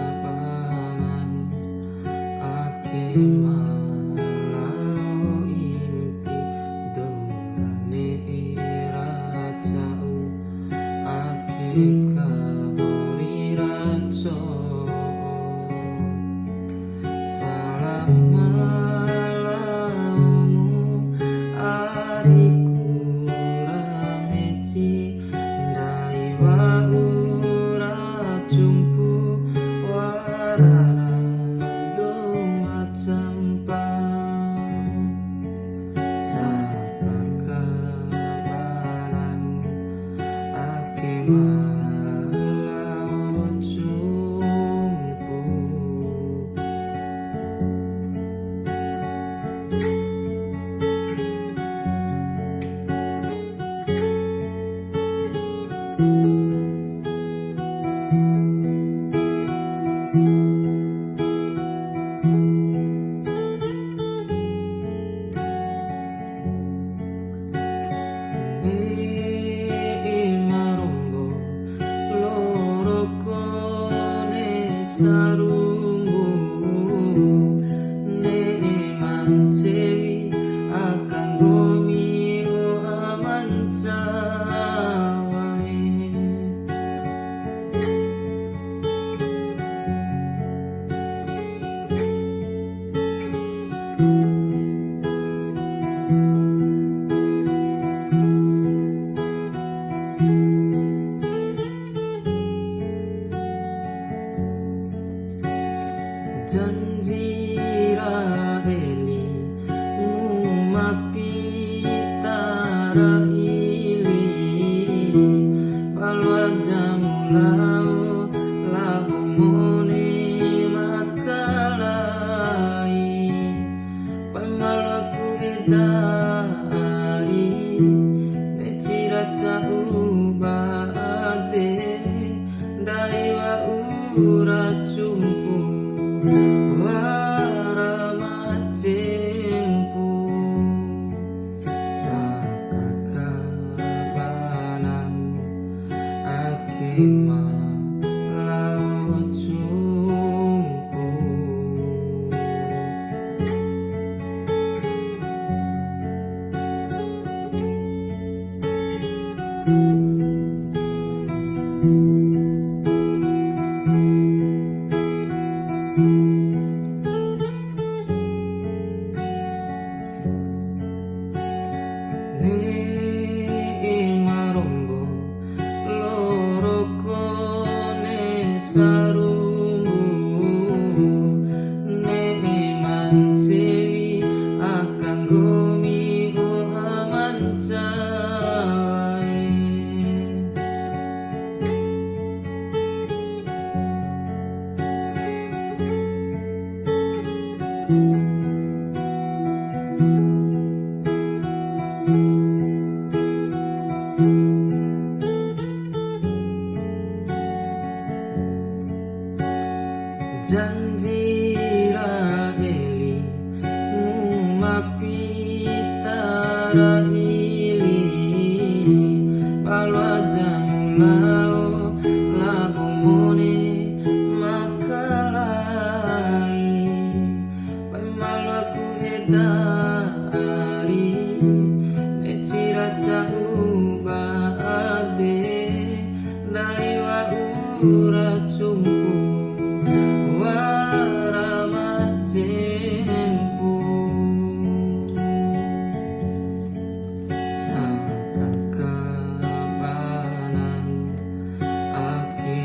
Sakakabanan ake malau impi dorane racau ake kahori raco salam malaumu ariku rameci ndai wau jumpu warana macampa sakakabanan ake malau jumpu. Marombo loro kone sarumbu ne mancewi akan gomi o amancawai janji rabeli mumapitara ili balwa jamulau labumone makalai pamalaku edari beciraca ubade daiwa uracumpu waramacempu sakakabanan ake malau jumpu. Marombo loro kone sarumbu ne mancewi akan gomi o amancawai janji rabeli mumapitara ili balwa jamulau labumone makalai pamalaku edari beciraca ubade daiwa uracumpu waramacempu sakakabanan ake